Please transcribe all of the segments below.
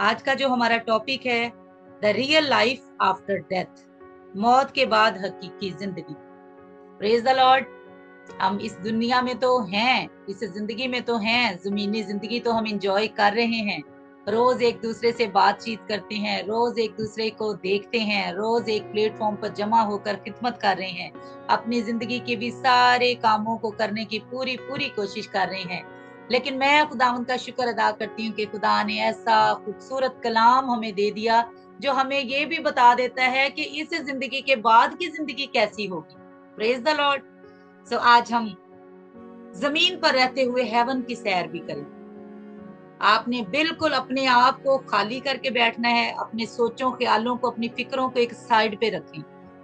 आज का जो हमारा टॉपिक है the real life after death, मौत के बाद हकीकी जिंदगी। Praise the Lord. हम इस दुनिया में तो हैं, इस जिंदगी में तो हैं, जमीनी जिंदगी तो हम इंजॉय कर रहे हैं। रोज एक दूसरे से बातचीत करते हैं, रोज एक दूसरे को देखते हैं, रोज एक प्लेटफॉर्म पर जमा होकर खिदमत कर रहे हैं, अपनी जिंदगी के भी सारे कामों को करने की पूरी पूरी कोशिश कर रहे हैं। लेकिन मैं खुदावंद का शुक्र अदा करती हूँ कि खुदा ने ऐसा खूबसूरत कलाम हमें दे दिया जो हमें ये भी बता देता है कि इस जिंदगी के बाद की जिंदगी कैसी होगी। Praise the Lord. सो आज हम जमीन पर रहते हुए हेवन की सैर भी करें। आपने बिल्कुल अपने आप को खाली करके बैठना है, अपने सोचों ख्यालों को, अपनी फिक्रों को एक साइड पे रखें।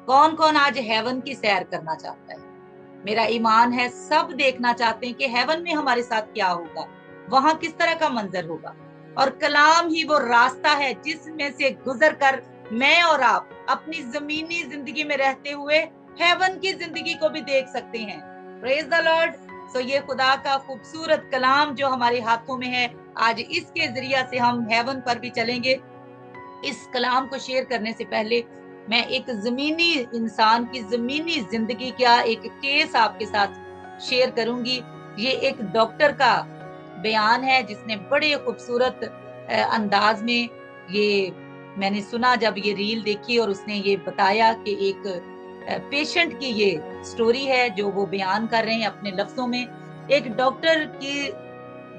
कौन कौन आज हेवन की सैर करना चाहता है? मेरा ईमान है सब देखना चाहते हैं कि हेवन में हमारे साथ क्या होगा, वहां किस तरह का मंजर होगा। और कलाम ही वो रास्ता है जिसमें से गुजर कर मैं और आप अपनी जमीनी जिंदगी में रहते हुए हेवन की जिंदगी को भी देख सकते हैं। Praise the Lord. सो ये खुदा का खूबसूरत कलाम जो हमारे हाथों में है, आज इसके जरिया से हम हेवन पर भी चलेंगे। इस कलाम को शेयर करने से पहले मैं एक जमीनी इंसान की जमीनी जिंदगी का एक केस आपके साथ शेयर करूंगी। ये एक डॉक्टर का बयान है जिसने बड़े खूबसूरत अंदाज में ये मैंने सुना जब ये रील देखी, और उसने ये बताया कि एक पेशेंट की ये स्टोरी है जो वो बयान कर रहे हैं अपने लफ्जों में। एक डॉक्टर की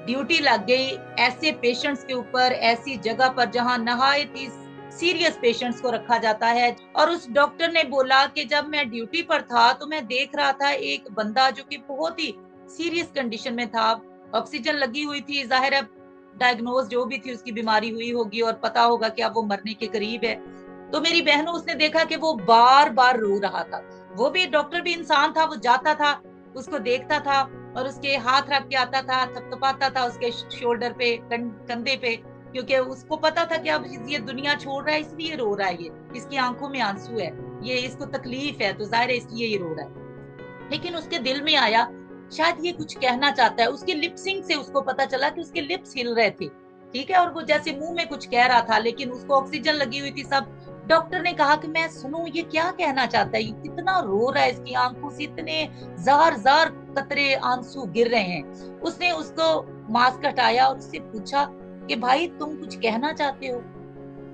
ड्यूटी लग गई ऐसे पेशेंट्स के ऊपर, ऐसी जगह पर जहां नहायत ही सीरियस पेशेंट्स को रखा जाता है। और उस डॉक्टर ने बोला कि जब मैं ड्यूटी पर था तो मैं देख रहा था एक बंदा जो कि बहुत ही सीरियस कंडीशन में था, ऑक्सीजन लगी हुई थी, जाहिर है डायग्नोज जो भी थी उसकी बीमारी हुई होगी और पता होगा कि अब वो मरने के करीब है। तो मेरी बहनों, उसने देखा कि वो बार बार रो रहा था। वो भी डॉक्टर भी इंसान था, वो जाता था, उसको देखता था और उसके हाथ रख के आता था, थपथपाता था उसके शोल्डर पे, कंधे पे, क्योंकि उसको पता था कि अब ये दुनिया छोड़ रहा है इसलिए रो रहा है, ये इसकी आंखों में आंसू है, ये इसको तकलीफ है, तो जाहिर है इसलिए ये रो रहा है। लेकिन उसके दिल में आया शायद ये कुछ कहना चाहता है। उसके लिपसिंग से उसको पता चला कि उसके लिप्स हिल रहे थे, ठीक है, और वो जैसे मुंह में कुछ कह रहा था, लेकिन उसको ऑक्सीजन लगी हुई थी सब। डॉक्टर ने कहा कि मैं सुनूं ये क्या कहना चाहता है, ये कितना रो रहा है, इसकी आंखों से इतने जार जार कतरे आंसू गिर रहे हैं। उसने उसको मास्क हटाया और उससे पूछा कि भाई तुम कुछ कहना चाहते हो?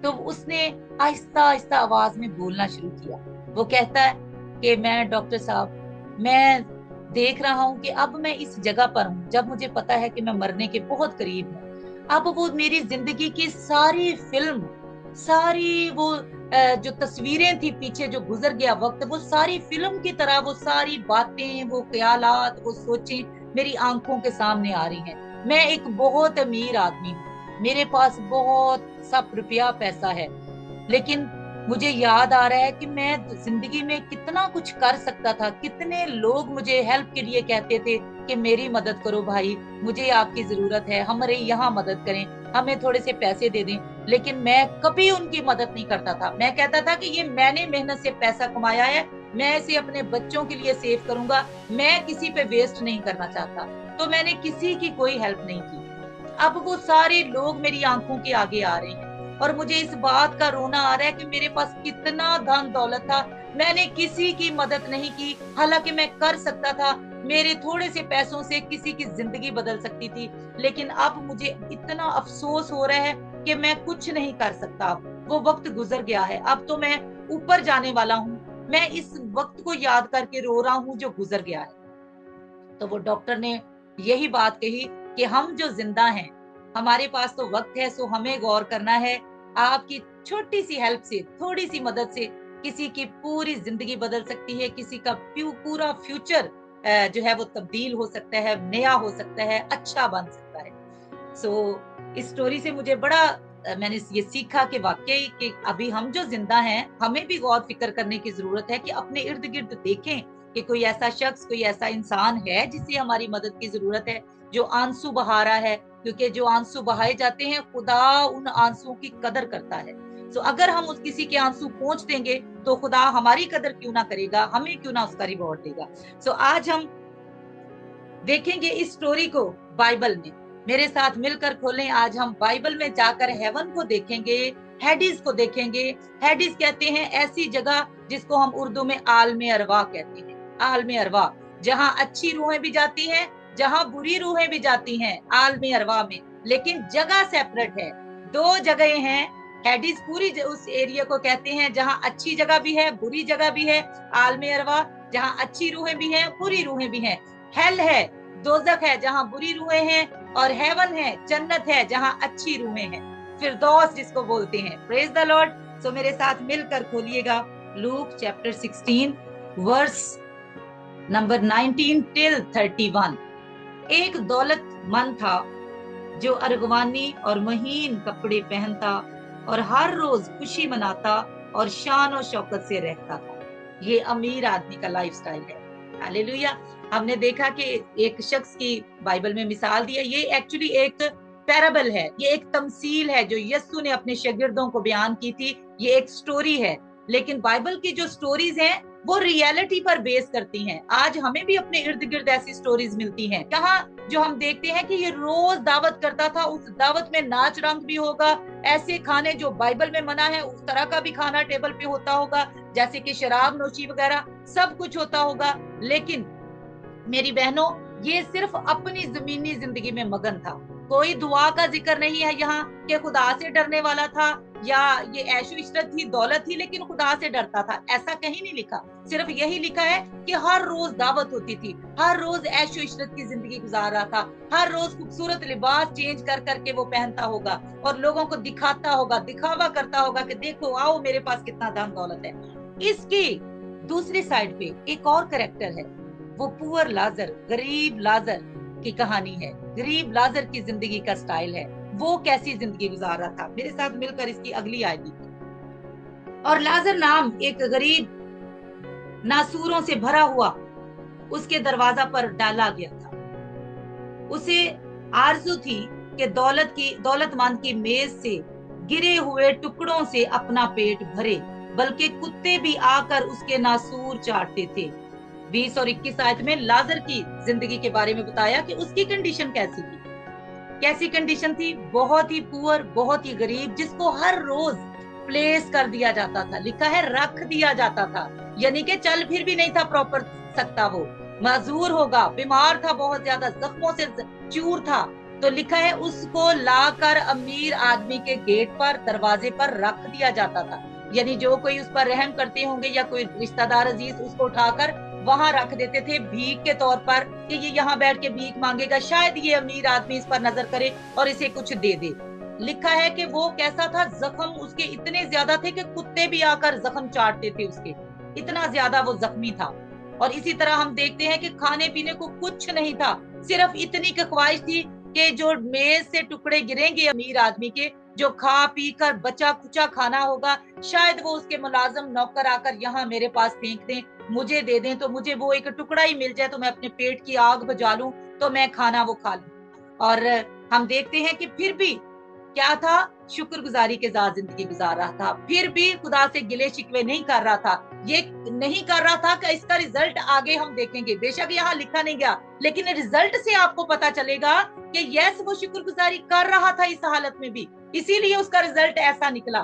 तो उसने आहिस्ता आहिस्ता आवाज में बोलना शुरू किया। वो कहता है कि मैं डॉक्टर साहब, मैं देख रहा हूं कि अब मैं इस जगह पर हूं जब मुझे पता है कि मैं मरने के बहुत करीब हूं। अब वो मेरी जिंदगी की सारी फिल्म, सारी वो जो तस्वीरें थी पीछे जो गुजर गया वक्त, वो सारी फिल्म की तरह वो सारी बातें, वो ख्यालात, वो सोचें मेरी आंखों के सामने आ रही हैं। मैं एक बहुत अमीर आदमी हूँ, मेरे पास बहुत सब रुपया पैसा है, लेकिन मुझे याद आ रहा है कि मैं जिंदगी में कितना कुछ कर सकता था। कितने लोग मुझे हेल्प के लिए कहते थे कि मेरी मदद करो भाई, मुझे आपकी जरूरत है, हमारे यहाँ मदद करें, हमें थोड़े से पैसे दे दें। लेकिन मैं कभी उनकी मदद नहीं करता था। मैं कहता था कि ये मैंने मेहनत से पैसा कमाया है, मैं इसे अपने बच्चों के लिए सेव करूंगा, मैं किसी पे वेस्ट नहीं करना चाहता। तो मैंने किसी की कोई हेल्प नहीं की। अब वो सारे लोग मेरी आंखों के आगे आ रहे हैं और मुझे इस बात का रोना आ रहा है कि मेरे पास कितना धन दौलत था, मैंने किसी की मदद नहीं की, हालांकि मैं कर सकता था, मेरे थोड़े से पैसों से किसी की जिंदगी बदल सकती थी। लेकिन अब मुझे इतना अफसोस हो रहा है कि मैं कुछ नहीं कर सकता। अब वो वक्त गुजर गया है, अब तो मैं ऊपर जाने वाला हूँ, मैं इस वक्त को याद करके रो रहा हूँ जो गुजर गया है। तो वो डॉक्टर ने यही बात कही कि हम जो जिंदा हैं, हमारे पास तो वक्त है, सो हमें गौर करना है। आपकी छोटी सी हेल्प से, थोड़ी सी मदद से किसी की पूरी जिंदगी बदल सकती है, किसी का पूरा फ्यूचर जो है वो तब्दील हो सकता है, नया हो सकता है, अच्छा बन सकता है। सो इस स्टोरी से मुझे बड़ा मैंने ये सीखा कि वाकई कि अभी हम जो जिंदा हैं हमें भी गौर फिक्र करने की जरूरत है कि अपने इर्द गिर्द देखें कि कोई ऐसा शख्स, कोई ऐसा इंसान है जिसे हमारी मदद की जरूरत है, जो आंसू बहा रहा है, क्योंकि जो आंसू बहाए जाते हैं खुदा उन आंसुओं की कदर करता है। सो अगर हम उस किसी के आंसू पहुंच देंगे तो खुदा हमारी कदर क्यों ना करेगा, हमें क्यों ना उसका रिवॉर्ड देगा। सो आज हम देखेंगे इस स्टोरी को बाइबल में। मेरे साथ मिलकर खोलें। आज हम बाइबल में जाकर हेवन को देखेंगे, हेडिस को देखेंगे। हेडिस कहते हैं ऐसी जगह जिसको हम उर्दू में आलम अरवा कहते हैं, आलम अरवा, जहां अच्छी रूहें भी जाती हैं, जहां बुरी रूहें भी जाती हैं आलम अरवा में, लेकिन जगह सेपरेट है। दो जगह हैं। हेडिस पूरी उस एरिया को कहते हैं जहां अच्छी जगह भी है, बुरी जगह भी है। आलम अरवा जहां अच्छी रूहें भी हैं, बुरी रूहें भी हैं। हेल है, दोजख है जहां बुरी रूहें हैं, और हेवन है, जन्नत है जहां अच्छी रूहें हैं, फिरदौस जिसको बोलते हैं। Praise the Lord. सो मेरे साथ मिलकर खोलिएगा Luke chapter 16 verse number 19 till 31। एक दौलतमंद था जो अरगवानी और महीन कपड़े पहनता और हर रोज खुशी मनाता और शान और शौकत से रहता था। ये अमीर आदमी का लाइफस्टाइल है। हालेलुया। हमने देखा कि एक शख्स की बाइबल में मिसाल दी है। ये एक्चुअली एक पैराबल है, ये एक तमसील है जो यीशु ने अपने शागिर्दों को बयान की थी। ये एक स्टोरी है, लेकिन बाइबल की जो स्टोरीज हैं वो रियलिटी पर बेस करती हैं। आज हमें भी अपने इर्द गिर्द ऐसी स्टोरीज मिलती हैं, कहाँ जो हम देखते हैं कि ये रोज दावत करता था, उस दावत में नाच रंग भी होगा, ऐसे खाने जो बाइबल में मना है उस तरह का भी खाना टेबल पे होता होगा, जैसे कि शराब नोशी वगैरह सब कुछ होता होगा। लेकिन मेरी बहनों, ये सिर्फ अपनी जमीनी जिंदगी में मगन था। कोई दुआ का जिक्र नहीं है यहाँ कि खुदा से डरने वाला था या ये ऐशो इशरत थी, दौलत थी, लेकिन खुदा से डरता था, ऐसा कहीं नहीं लिखा। सिर्फ यही लिखा है कि हर रोज दावत होती थी, हर रोज ऐशो इशरत की जिंदगी गुजार रहा था, हर रोज खूबसूरत लिबास चेंज कर करके वो पहनता होगा और लोगों को दिखाता होगा, दिखावा करता होगा कि देखो आओ मेरे पास कितना धन दौलत है। इसकी दूसरी साइड पे एक और कैरेक्टर है, वो पुअर लाजर, गरीब लाजर की कहानी है। गरीब लाजर की जिंदगी का स्टाइल है, वो कैसी जिंदगी गुजार रहा था। मेरे साथ मिलकर इसकी अगली आयत देखिए। और लाजर नाम एक गरीब नासूरों से भरा हुआ उसके दरवाजा पर डाला गया था। उसे आरजू थी कि दौलतमंद की मेज से गिरे हुए टुकड़ों से अपना पेट भरे, बल्कि कुत्ते भी आकर उसके नासूर चाटते थे। 20 और 21 आयत में लाजर की जिंदगी के बारे में बताया कि उसकी कंडीशन कैसी थी। कैसी कंडीशन थी? बहुत ही पुअर, बहुत ही गरीब, जिसको हर रोज प्लेस कर दिया जाता था। लिखा है रख दिया जाता था, यानी कि चल फिर भी नहीं था प्रॉपर सकता, वो माजूर होगा, बीमार था, बहुत ज्यादा जख्मों से चूर था। तो लिखा है उसको लाकर अमीर आदमी के गेट पर, दरवाजे पर रख दिया जाता था। यानी जो कोई उस पर रहम करते होंगे या कोई रिश्तेदार अजीज उसको उठाकर वहां रख देते थे भीख के तौर पर कि ये यहाँ बैठ के भीख मांगेगा, शायद ये अमीर आदमी इस पर नजर करे और इसे कुछ दे दे। लिखा है कि वो कैसा था, जख्म उसके इतने ज्यादा थे कि कुत्ते भी आकर जख्म चाटते थे उसके, इतना ज्यादा वो जख्मी था। और इसी तरह हम देखते हैं कि खाने पीने को कुछ नहीं था, सिर्फ इतनी ख्वाहिश थी कि जो मेज से टुकड़े गिरेंगे अमीर आदमी के, जो खा पी कर बचा कुचा खाना होगा, शायद वो उसके मुलाजम नौकर आकर यहाँ मेरे पास फेंक दें, मुझे दे दें, तो मुझे वो एक टुकड़ा ही मिल जाए तो मैं अपने पेट की आग बुझा लूं, तो मैं खाना वो खा लूं। और हम देखते हैं कि फिर भी क्या था, शुक्रगुजारी के साथ जिंदगी गुजार रहा था, फिर भी खुदा से गिले शिकवे नहीं कर रहा था। ये नहीं कर रहा था कि इसका रिजल्ट आगे हम देखेंगे, बेशक यहाँ लिखा नहीं गया, लेकिन रिजल्ट से आपको पता चलेगा कि यस वो शुक्रगुजारी कर रहा था इस हालत में भी, इसीलिए उसका रिजल्ट ऐसा निकला।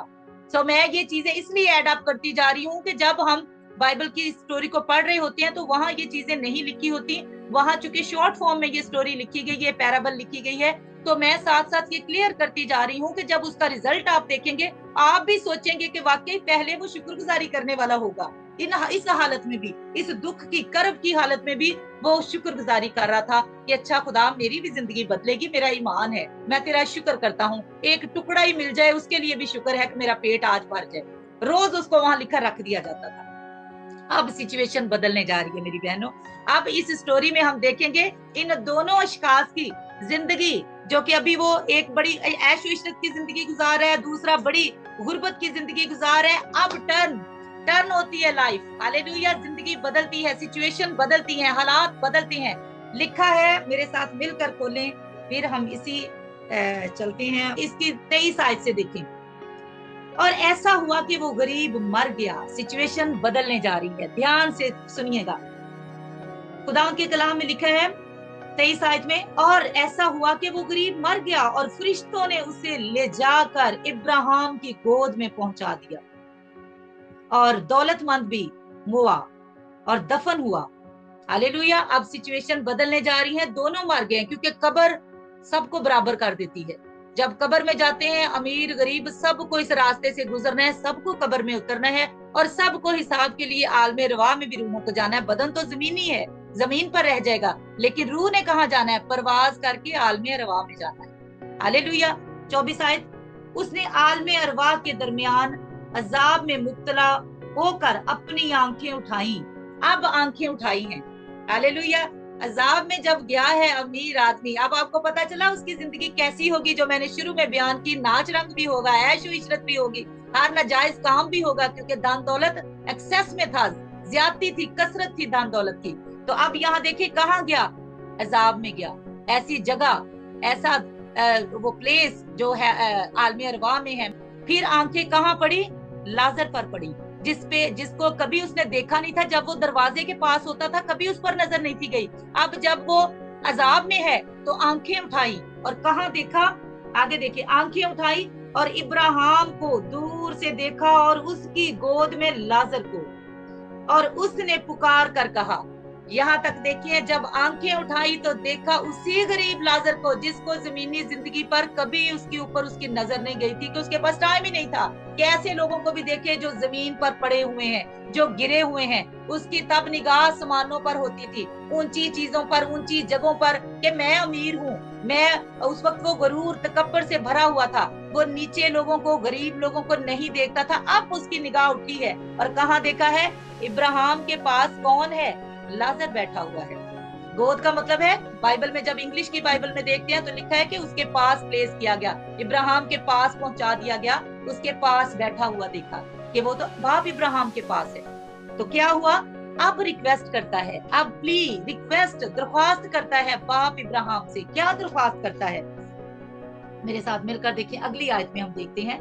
सो मैं ये चीजें इसलिए ऐड अप करती जा रही हूँ कि जब हम बाइबल की स्टोरी को पढ़ रहे होते हैं तो वहां ये चीजें नहीं लिखी होती, वहां चूंकि शॉर्ट फॉर्म में ये स्टोरी लिखी गई है, पैराबल लिखी गई है, तो मैं साथ साथ ये क्लियर करती जा रही हूँ कि जब उसका रिजल्ट आप देखेंगे आप भी सोचेंगे कि वाकई पहले वो शुक्रगुजारी करने वाला होगा, इस हालत में भी, इस दुख की कर्ब की हालत में भी वो शुक्रगुजारी कर रहा था कि अच्छा खुदा मेरी भी जिंदगी बदलेगी, मेरा ईमान है, मैं तेरा शुक्र करता हूँ, एक टुकड़ा ही मिल जाए उसके लिए भी शुक्र है कि मेरा पेट आज भर जाए। रोज उसको वहां लिखा रख दिया जाता था। अब सिचुएशन बदलने जा रही है मेरी बहनों। अब इस स्टोरी में हम देखेंगे इन दोनों अशखास की जिंदगी, जो कि अभी वो एक बड़ी ऐश इशरत की जिंदगी गुजार रहा है, दूसरा बड़ी गुर्बत की जिंदगी गुजार है। अब टर्न होती है लाइफ, हालेलुया, जिंदगी बदलती है, सिचुएशन बदलती है, हालात बदलते हैं। लिखा है, मेरे साथ मिलकर खोलें, फिर हम इसी चलते हैं, इसकी 23 आयत से देखें। और ऐसा हुआ कि वो गरीब मर गया। सिचुएशन बदलने जा रही है, ध्यान से सुनिएगा। खुदा के कलाम में लिखा है 23 आयत में, और ऐसा हुआ कि वो गरीब मर गया और फरिश्तों ने उसे ले जाकर इब्राहिम की गोद में पहुंचा दिया, और दौलतमंद भी मुआ और दफन हुआ। हालेलुया। अब सिचुएशन बदलने जा रही है, दोनों मर गए, क्योंकि कब्र सबको बराबर कर देती है। जब कब्र में जाते हैं, अमीर गरीब सबको इस रास्ते से गुजरना है, सबको कब्र में उतरना है, और सबको हिसाब के लिए आलमे रवा में भी रूहों को जाना है। बदन तो जमीनी है, जमीन पर रह जाएगा, लेकिन रूह ने कहाँ जाना है? परवाज करके आलमे रवा में जाना है। हालेलुया। 24 आयत, उसने आलमे अरवा के दरमियान अजाब में मुब्तला होकर अपनी आंखें उठाई। अब आंखें उठाई हैं। हालेलुया। अजाब में जब गया है अमीर आदमी, अब आपको पता चला उसकी जिंदगी कैसी होगी, जो मैंने शुरू में बयान की। नाच रंग भी होगा, ऐशो इशरत भी होगी, हर नाजायज काम भी होगा, क्योंकि दान दौलत एक्सेस में था, ज्यादती थी, कसरत थी दान दौलत की। तो अब यहाँ देखिए कहाँ गया? अजाब में गया, ऐसी जगह, ऐसा वो प्लेस जो है आलमी अरवा में है। फिर आंखें कहाँ पड़ी? लाजर पर पड़ी, जिसको कभी उसने देखा नहीं था। जब वो दरवाजे के पास होता था, कभी उस पर नजर नहीं थी गई। अब जब वो अजाब में है तो आंखें उठाई, और कहाँ देखा? आगे देखिए, आंखें उठाई और इब्राहिम को दूर से देखा और उसकी गोद में लाजर को, और उसने पुकार कर कहा। यहाँ तक देखिए, जब आंखें उठाई तो देखा उसी गरीब लाजर को, जिसको जमीनी जिंदगी पर कभी उसके ऊपर उसकी नजर नहीं गई थी, कि उसके पास टाइम ही नहीं था। कैसे लोगों को भी देखे जो जमीन पर पड़े हुए हैं, जो गिरे हुए हैं। उसकी तब निगाह समानों पर होती थी, ऊंची चीजों पर, ऊंची जगहों पर, कि मैं अमीर हूँ। मैं उस वक्त वो गरूर तकब्बर से भरा हुआ था, वो नीचे लोगों को, गरीब लोगों को नहीं देखता था। अब उसकी निगाह उठी है, और कहाँ देखा है? इब्राहिम के पास कौन है? लाजर बैठा हुआ है। गोद का मतलब है, बाइबल में जब इंग्लिश की बाइबल में देखते हैं तो लिखा है कि उसके पास प्लेस किया गया, इब्राहिम के पास पहुंचा दिया गया, उसके पास बैठा हुआ देखा, कि वो तो बाप इब्राहिम के पास है। तो क्या हुआ? अब रिक्वेस्ट करता है, अब प्लीज रिक्वेस्ट, दरख्वास्त करता है बाप इब्राहिम से। क्या दरख्वास्त करता है? मेरे साथ मिलकर देखिए, अगली आयत में हम देखते हैं।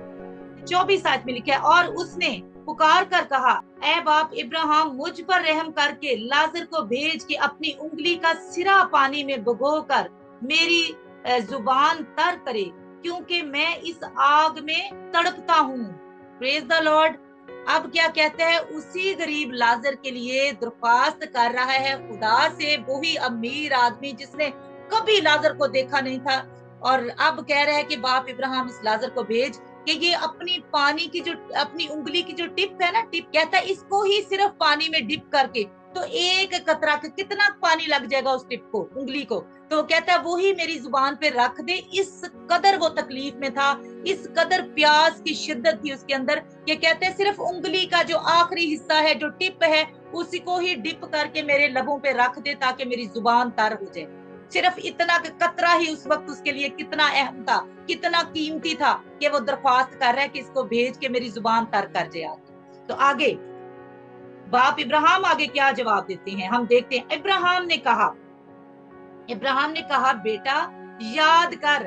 24 आयत में लिखा है, और उसने पुकार कर कहा, ऐ बाप इब्राहिम, मुझ पर रहम करके लाजर को भेज के अपनी उंगली का सिरा पानी में भिगो कर मेरी जुबान तर करे, क्योंकि मैं इस आग में तड़पता हूँ। Praise the Lord. अब क्या कहते हैं? उसी गरीब लाजर के लिए दरख्वास्त कर रहा है खुदा से, वही अमीर आदमी जिसने कभी लाजर को देखा नहीं था। और अब कह रहा है कि बाप इब्राहिम, इस लाजर को भेज कि ये अपनी पानी की जो, अपनी उंगली की जो टिप है ना, टिप कहता है, इसको ही सिर्फ पानी में डिप करके, तो एक कतरा के कितना पानी लग जाएगा उस टिप को, उंगली को। तो कहता है वही मेरी जुबान पे रख दे। इस कदर वो तकलीफ में था, इस कदर प्यास की शिद्दत थी उसके अंदर, कि कहते हैं सिर्फ उंगली का जो आखिरी हिस्सा है, जो टिप है, उसी को ही डिप करके मेरे लबों पे रख दे, ताकि मेरी जुबान तर हो जाए। सिर्फ इतना कतरा ही उस वक्त उसके लिए कितना अहम था, कितना कीमती था, कि वो दरख्वास्त कर रहा है कि इसको भेज के मेरी जुबान तर कर जाए। तो आगे बाप इब्राहिम आगे क्या जवाब देते हैं, हम देखते हैं। इब्राहिम ने कहा, बेटा याद कर।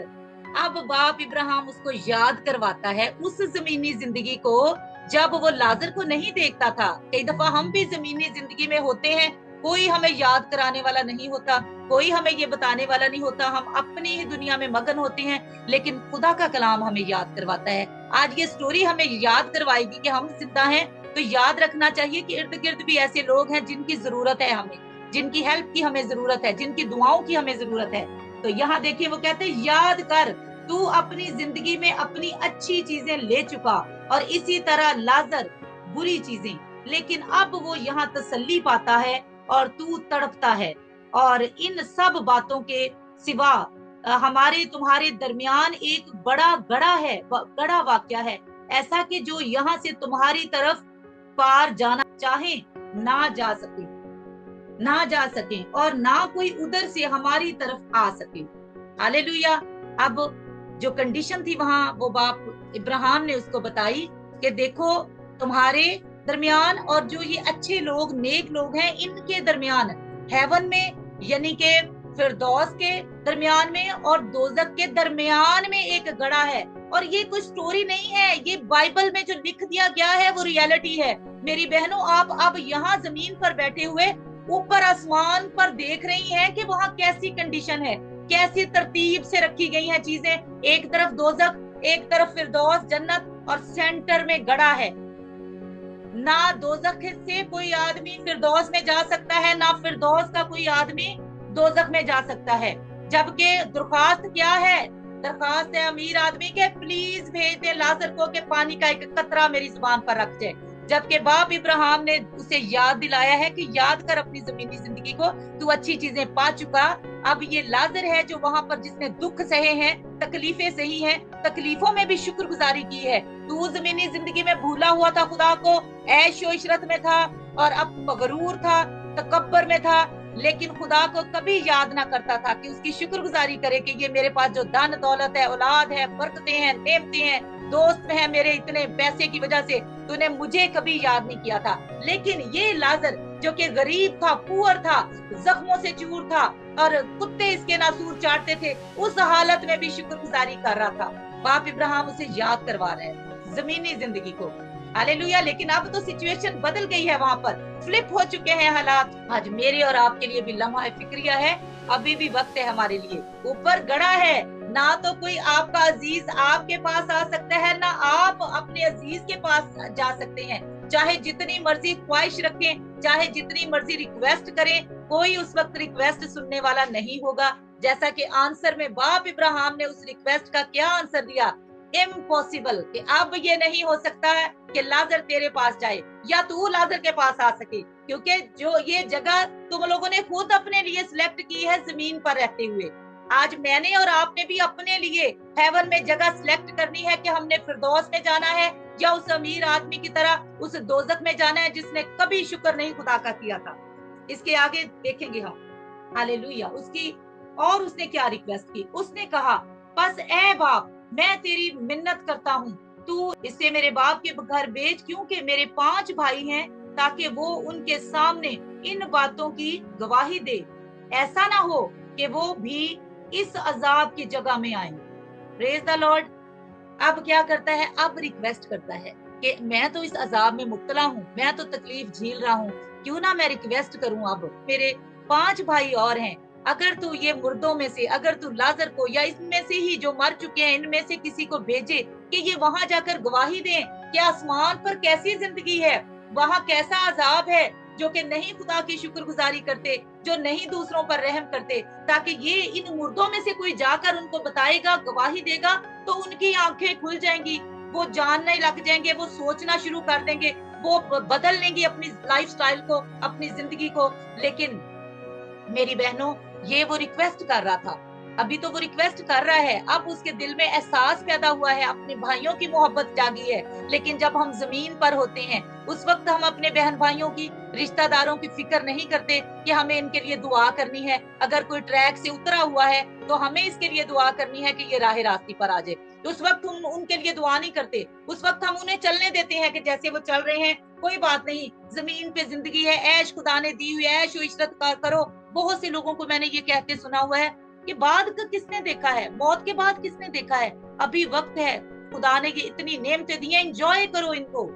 अब बाप इब्राहिम उसको याद करवाता है उस जमीनी जिंदगी को, जब वो लाजर को नहीं देखता था। कई दफा हम भी जमीनी जिंदगी में होते हैं, कोई हमें याद कराने वाला नहीं होता, कोई हमें ये बताने वाला नहीं होता, हम अपनी ही दुनिया में मगन होते हैं, लेकिन खुदा का कलाम हमें याद करवाता है। आज ये स्टोरी हमें याद करवाएगी कि हम जिंदा हैं। तो याद रखना चाहिए कि इर्द गिर्द भी ऐसे लोग हैं जिनकी जरूरत है हमें, जिनकी हेल्प की हमें जरूरत है, जिनकी दुआओं की हमें जरूरत है। तो यहाँ देखिए वो कहते हैं, याद कर, तू अपनी जिंदगी में अपनी अच्छी चीजें ले चुका, और इसी तरह लाजर बुरी चीजें, लेकिन अब वो यहाँ तसल्ली पाता है और तू तड़पता है। और इन सब बातों के सिवा हमारे तुम्हारे दरमियान एक बड़ा गड़ा वाक्या है, ऐसा कि जो यहाँ से तुम्हारी तरफ पार जाना चाहे ना जा सके और ना कोई उधर से हमारी तरफ आ सके। हालेलुया। अब जो कंडीशन थी वहां, वो बाप इब्राहिम ने उसको बताई कि देखो, तुम्हारे दरमियान और जो ये अच्छे लोग, नेक लोग हैं, इनके दरमियान, हेवन में यानी के फिरदौस के दरमियान में और दोजक के दरमियान में एक गड़ा है। और ये कोई स्टोरी नहीं है, ये बाइबल में जो लिख दिया गया है वो रियलिटी है। मेरी बहनों, आप अब यहाँ जमीन पर बैठे हुए ऊपर आसमान पर देख रही हैं कि वहां कैसी कंडीशन है, कैसी तरतीब से रखी गई हैं चीजें। एक तरफ दोजख, एक तरफ फिरदौस जन्नत, और सेंटर में गड़ा है। ना दोजख से कोई आदमी फिरदौस में जा सकता है, ना फिरदौस का कोई आदमी दोजख में जा सकता है। जबकि दरख्वास्त क्या है? दरख्वास्त है अमीर आदमी के प्लीज भेज दे लाजर को कि पानी का एक कतरा मेरी जुबान पर रख जाए। जबकि बाप इब्राहिम ने उसे याद दिलाया है कि याद कर अपनी जमीनी जिंदगी को, तू अच्छी चीजें पा चुका। अब ये लाजर है जो वहां पर जिसने दुख सहे हैं, तकलीफें सही हैं, तकलीफों में भी शुक्रगुजारी की है। तू जमीनी जिंदगी में भूला हुआ था खुदा को, ऐश और इशरत में था और अब मगरूर था, तकब्बर में था, लेकिन खुदा को कभी याद ना करता था कि उसकी शुक्रगुजारी करे कि ये मेरे पास जो धन दौलत है, औलाद है, बरकतें हैं, नेमतें हैं, दोस्त हैं मेरे इतने पैसे की वजह से, तूने मुझे कभी याद नहीं किया था। लेकिन ये लाजर जो कि गरीब था, पुअर था, जख्मों से चूर था और कुत्ते इसके नासूर चाटते थे, उस हालत में भी शुक्रगुजारी कर रहा था। बाप इब्राहिम उसे याद करवा रहे हैं जमीनी जिंदगी को। हालेलुया। लेकिन अब तो सिचुएशन बदल गई है, वहां पर फ्लिप हो चुके हैं हालात। आज मेरे और आपके लिए भी लम्हा फिक्रिया है, अभी भी वक्त है हमारे लिए। ऊपर गड़ा है, ना तो कोई आपका अजीज आपके पास आ सकता है, ना आप अपने अजीज के पास जा सकते हैं। चाहे जितनी मर्जी ख्वाहिश रखें, चाहे जितनी मर्जी रिक्वेस्ट करें, कोई उस वक्त रिक्वेस्ट सुनने वाला नहीं होगा। जैसा कि आंसर में बाप इब्राहिम ने उस रिक्वेस्ट का क्या आंसर दिया? इम्पॉसिबल, कि अब ये नहीं हो सकता है कि लाजर तेरे पास जाए या तू लाजर के पास आ सके, क्योंकि जो ये जगह तुम लोगों ने खुद अपने लिए सिलेक्ट की है जमीन पर रहते हुए। आज मैंने और आपने भी अपने लिए हेवन में जगह सिलेक्ट करनी है कि हमने फिरदौस में जाना है या उस अमीर आदमी की तरह उस दोजख में जाना है जिसने कभी शुक्र नहीं खुदा का किया था। इसके आगे देखेंगे हम। हालेलुया। और उसने क्या रिक्वेस्ट की? उसने कहा, बस ए बाप, मैं तेरी मिन्नत करता हूँ, तू इसे मेरे बाप के घर भेज, क्योंकि मेरे 5 भाई हैं, ताकि वो उनके सामने इन बातों की गवाही दे। ऐसा ना हो कि वो भी इस अजाब की जगह में आए। Praise the Lord. अब क्या करता है? अब रिक्वेस्ट करता है कि मैं तो इस अजाब में मुब्तला हूँ, मैं तो तकलीफ झेल रहा हूँ, क्यों ना मैं रिक्वेस्ट करूँ। अब मेरे 5 भाई और हैं, अगर तू ये मुर्दों में से, अगर तू लाजर को या इसमें से ही जो मर चुके हैं इनमें से किसी को भेजे कि ये वहां जाकर गवाही दें कि आसमान पर कैसी जिंदगी है, वहां कैसा अजाब है, जो कि नहीं खुदा की शुक्रगुजारी करते, जो नहीं दूसरों पर रहम करते, ताकि ये इन मुर्दों में से कोई जाकर उनको बताएगा, गवाही देगा, तो उनकी आंखें खुल जाएंगी, वो जानने लग जाएंगे, वो सोचना शुरू कर देंगे, वो बदल लेंगे अपनी लाइफस्टाइल को, अपनी जिंदगी को। लेकिन मेरी बहनों, ये वो रिक्वेस्ट कर रहा था, अभी तो वो रिक्वेस्ट कर रहा है, अब उसके दिल में एहसास पैदा हुआ है, अपने भाइयों की मोहब्बत जागी है। लेकिन जब हम जमीन पर होते हैं उस वक्त हम अपने बहन भाइयों की, रिश्तेदारों की फिक्र नहीं करते कि हमें इनके लिए दुआ करनी है। अगर कोई ट्रैक से उतरा हुआ है तो हमें इसके लिए दुआ करनी है कि ये राह रास्ते पर आ जाए। तो उस वक्त हम उनके लिए दुआ नहीं करते, उस वक्त हम उन्हें चलने देते हैं कि जैसे वो चल रहे हैं, कोई बात नहीं, जमीन पे जिंदगी है, ऐश खुदा ने दी हुई, ऐश और इशरत करो। बहुत से लोगों को मैंने ये कहते सुना हुआ है कि बाद का किसने देखा है, मौत के बाद किसने देखा है, अभी वक्त है, खुदा ने ये इतनी नेमतें दी हैं, एंजॉय करो इनको।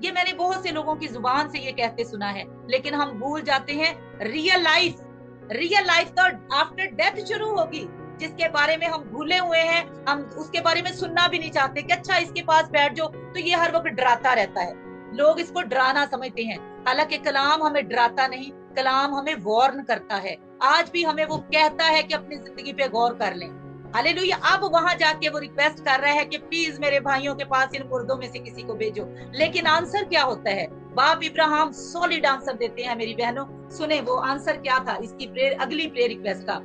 ये मैंने बहुत से लोगों की जुबान से ये कहते सुना है, लेकिन हम भूल जाते हैं रियल लाइफ तो आफ्टर डेथ शुरू होगी, जिसके बारे में हम भूले हुए हैं। हम उसके बारे में सुनना भी नहीं चाहते कि अच्छा इसके पास बैठ जाओ, तो ये हर वक्त डराता रहता है। लोग इसको डराना समझते हैं, हालांकि कलाम हमें डराता नहीं, कलाम हमें वार्न करता है। आज भी हमें वो कहता है कि अपनी जिंदगी पे गौर कर लें। हालेलुया। अब वहां जाके वो रिक्वेस्ट कर रहा है कि प्लीज मेरे भाइयों के पास इन मुर्दों में से किसी को भेजो। लेकिन आंसर क्या होता है? बाप इब्राहिम सॉलिड आंसर देते हैं मेरी बहनों। सुने वो आंसर क्या था इसकी अगली प्रेयर रिक्वेस्ट का।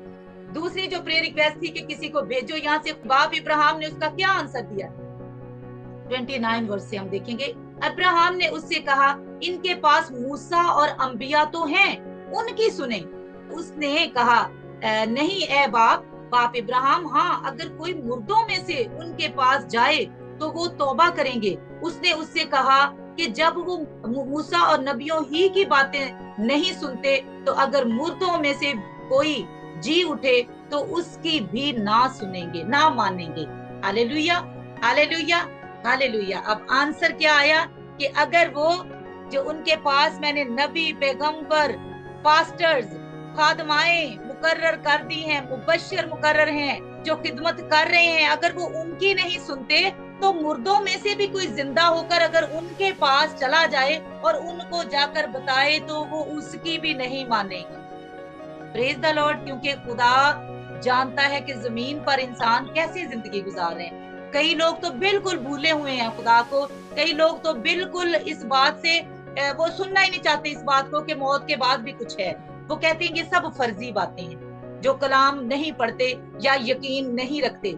दूसरी जो प्रेयर रिक्वेस्ट थी कि किसी को भेजो, यहाँ से बाप इब्राहिम ने उसका क्या आंसर दिया? 29 वर्ष से हम देखेंगे। अब्राहम ने उससे कहा, इनके पास मूसा और अंबिया तो हैं, उनकी सुने। उसने कहा, नहीं ए बाप इब्राहिम, हाँ अगर कोई मुर्दों में से उनके पास जाए तो वो तौबा करेंगे। उसने उससे कहा कि जब वो मूसा और नबियों ही की बातें नहीं सुनते, तो अगर मुर्दों में से कोई जी उठे तो उसकी भी ना सुनेंगे, ना मानेंगे। Hallelujah, hallelujah, hallelujah. अब आंसर क्या आया कि अगर वो जो उनके पास मैंने नबी पैगंबर पास्टर्स, खादमाएं मुकर्रर कर दी हैं, मुबश्शिर मुकर्रर हैं जो खिदमत कर रहे हैं, अगर वो उनकी नहीं सुनते तो मुर्दों में से भी कोई जिंदा होकर अगर उनके पास चला जाए और उनको जाकर बताए तो वो उसकी भी नहीं मानेंगे। Praise the Lord. क्योंकि खुदा जानता है कि जमीन पर इंसान कैसी जिंदगी गुजार रहे हैं। कई लोग तो बिल्कुल भूले हुए हैं खुदा को, कई लोग तो बिल्कुल इस बात से वो सुनना ही नहीं चाहते इस बात को कि मौत के बाद भी कुछ है। वो कहते हैं कि सब फर्जी बातें हैं, जो कलाम नहीं पढ़ते या यकीन नहीं रखते।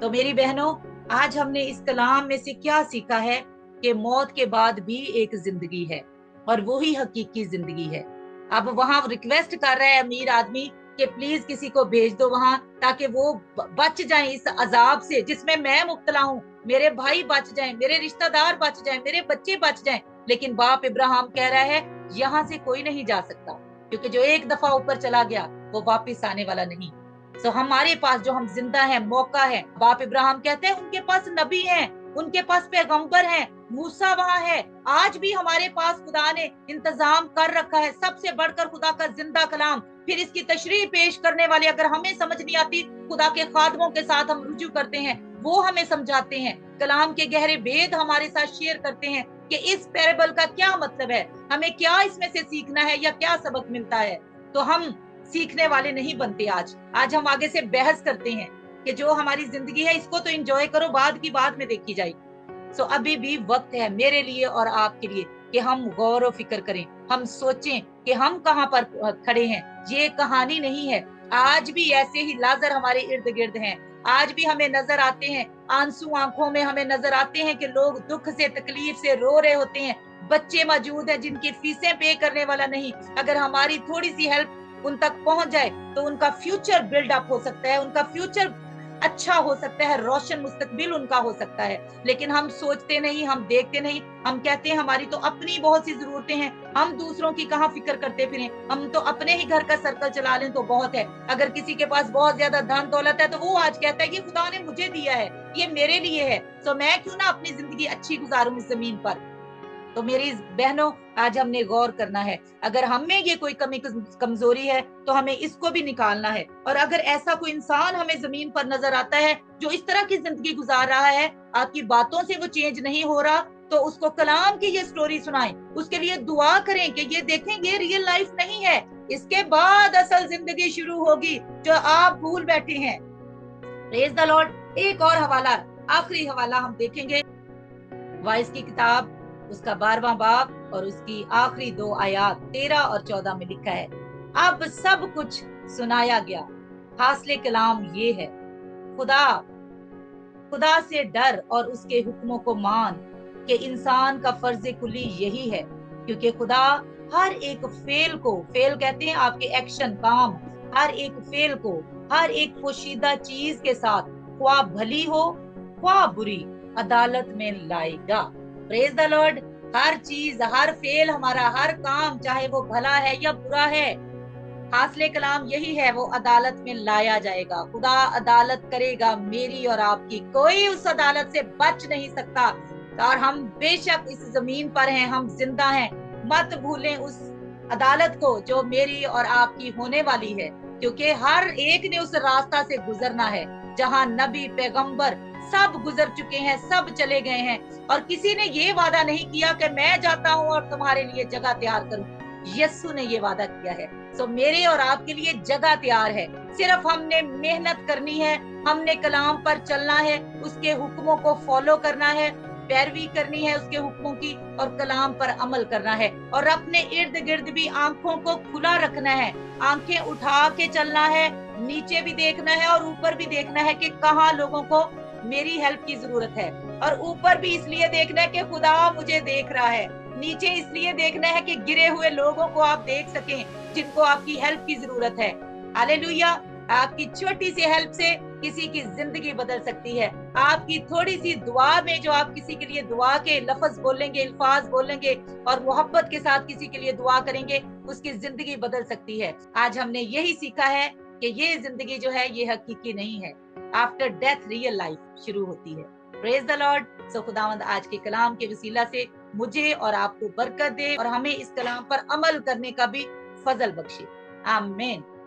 तो मेरी बहनों, आज हमने इस कलाम में से क्या सीखा है कि मौत के बाद भी एक जिंदगी है और वही हकीकी जिंदगी है। अब वहां रिक्वेस्ट कर रहा है अमीर आदमी कि प्लीज किसी को भेज दो वहां, ताकि वो बच जाएं इस अजाब से जिसमें मैं मुब्तला हूं, मेरे भाई बच जाएं, मेरे रिश्तेदार बच जाएं, मेरे बच्चे बच जाएं। लेकिन बाप इब्राहिम कह रहा है यहाँ से कोई नहीं जा सकता, क्योंकि जो एक दफा ऊपर चला गया वो वापिस आने वाला नहीं। तो हमारे पास जो हम जिंदा हैं, मौका है। बाप इब्राहिम कहते हैं उनके पास नबी हैं, उनके पास पैगंबर हैं, मूसा वहां है। आज भी हमारे पास खुदा ने इंतजाम कर रखा है, सबसे बढ़कर खुदा का जिंदा कलाम। फिर इसकी तशरीह पेश करने वाले, अगर हमें समझ नहीं आती, खुदा के खादमों के साथ हम रुजू करते हैं, वो हमें समझाते हैं, कलाम के गहरे भेद हमारे साथ शेयर करते हैं कि इस पैराबल का क्या मतलब है, हमें क्या इसमें से सीखना है या क्या सबक मिलता है। तो हम सीखने वाले नहीं बनते। आज हम आगे से बहस करते हैं कि जो हमारी जिंदगी है इसको तो एंजॉय करो, बाद की बात में देखी जाएगी। सो अभी भी वक्त है मेरे लिए और आपके लिए कि हम गौर व फिक्र करें, हम सोचें कि हम कहाँ पर खड़े हैं। ये कहानी नहीं है। आज भी ऐसे ही लाजर हमारे इर्द गिर्द हैं, आज भी हमें नजर आते हैं, आंसू आंखों में हमें नजर आते हैं कि लोग दुख से तकलीफ से रो रहे होते हैं। बच्चे मौजूद हैं जिनकी फीसें पे करने वाला नहीं, अगर हमारी थोड़ी सी हेल्प उन तक पहुंच जाए तो उनका फ्यूचर बिल्डअप हो सकता है, उनका फ्यूचर अच्छा हो सकता है, रोशन मुस्तकबिल उनका हो सकता है। लेकिन हम सोचते नहीं, हम देखते नहीं, हम कहते हैं हमारी तो अपनी बहुत सी जरूरतें हैं, हम दूसरों की कहाँ फिक्र करते फिरें, हम तो अपने ही घर का सर्कल चला लें तो बहुत है। अगर किसी के पास बहुत ज्यादा धन दौलत है तो वो आज कहता है ये खुदा ने मुझे दिया है, ये मेरे लिए है, तो मैं क्यों ना अपनी जिंदगी अच्छी गुजारूं इस जमीन पर। तो मेरी बहनों, आज हमने गौर करना है, अगर हमें ये कोई कमी कमजोरी है तो हमें इसको भी निकालना है। और अगर ऐसा कोई इंसान हमें जमीन पर नजर आता है जो इस तरह की जिंदगी गुजार रहा है, आपकी बातों से वो चेंज नहीं हो रहा, तो उसको कलाम की ये स्टोरी सुनाएं, उसके लिए दुआ करें कि ये देखें ये रियल लाइफ नहीं है, इसके बाद असल जिंदगी शुरू होगी जो आप भूल बैठे हैं। Praise the Lord. एक और हवाला, आखिरी हवाला हम देखेंगे, वाइस की किताब उसका 12वां बाब और उसकी आखिरी 2 आयात 13 और 14 में लिखा है, अब सब कुछ सुनाया गया। हासिल कलाम ये है, खुदा खुदा से डर और उसके हुक्मों को मान कि इंसान का फर्ज कुली यही है, क्योंकि खुदा हर एक फेल कहते हैं आपके एक्शन काम, हर एक फेल को हर एक पोशीदा चीज के साथ, ख्वाह भली हो ख्वाह बुरी, अदालत में लाएगा। Praise the Lord. हर चीज, हर फेल, हमारा हर काम, चाहे वो भला है या बुरा है, हासिल कलाम यही है, वो अदालत में लाया जाएगा। खुदा अदालत करेगा मेरी और आपकी, कोई उस अदालत से बच नहीं सकता। और हम बेशक इस जमीन पर हैं, हम जिंदा हैं, मत भूलें उस अदालत को जो मेरी और आपकी होने वाली है, क्योंकि हर एक ने उस रास्ता से गुजरना है जहां नबी पैगंबर सब गुजर चुके हैं, सब चले गए हैं, और किसी ने ये वादा नहीं किया कि मैं जाता हूं और तुम्हारे लिए जगह तैयार करूं। यीशु ने ये वादा किया है। सो मेरे और आपके लिए जगह तैयार है, सिर्फ हमने मेहनत करनी है, हमने कलाम पर चलना है, उसके हुक्मों को फॉलो करना है, पैरवी करनी है उसके हुक्मों की, और कलाम पर अमल करना है, और अपने इर्द गिर्द भी आंखों को खुला रखना है, आंखें उठा के चलना है, नीचे भी देखना है और ऊपर भी देखना है कि कहाँ लोगों को मेरी हेल्प की जरूरत है। और ऊपर भी इसलिए देखना है कि खुदा मुझे देख रहा है, नीचे इसलिए देखना है कि गिरे हुए लोगों को आप देख सकें जिनको आपकी हेल्प की जरूरत है। हालेलुया। आपकी छोटी सी हेल्प से किसी की जिंदगी बदल सकती है। आपकी थोड़ी सी दुआ में जो आप किसी के लिए दुआ के लफ्ज बोलेंगे, अल्फाज बोलेंगे और मोहब्बत के साथ किसी के लिए दुआ करेंगे, उसकी जिंदगी बदल सकती है। आज हमने यही सीखा है कि ये जिंदगी जो है ये हकीकी नहीं है, आफ्टर डेथ रियल लाइफ शुरू होती है। Praise the Lord. सो खुदावंद आज के कलाम के वसीला से मुझे और आपको बरकत दे और हमें इस कलाम पर अमल करने का भी فضل بخشے. آمین.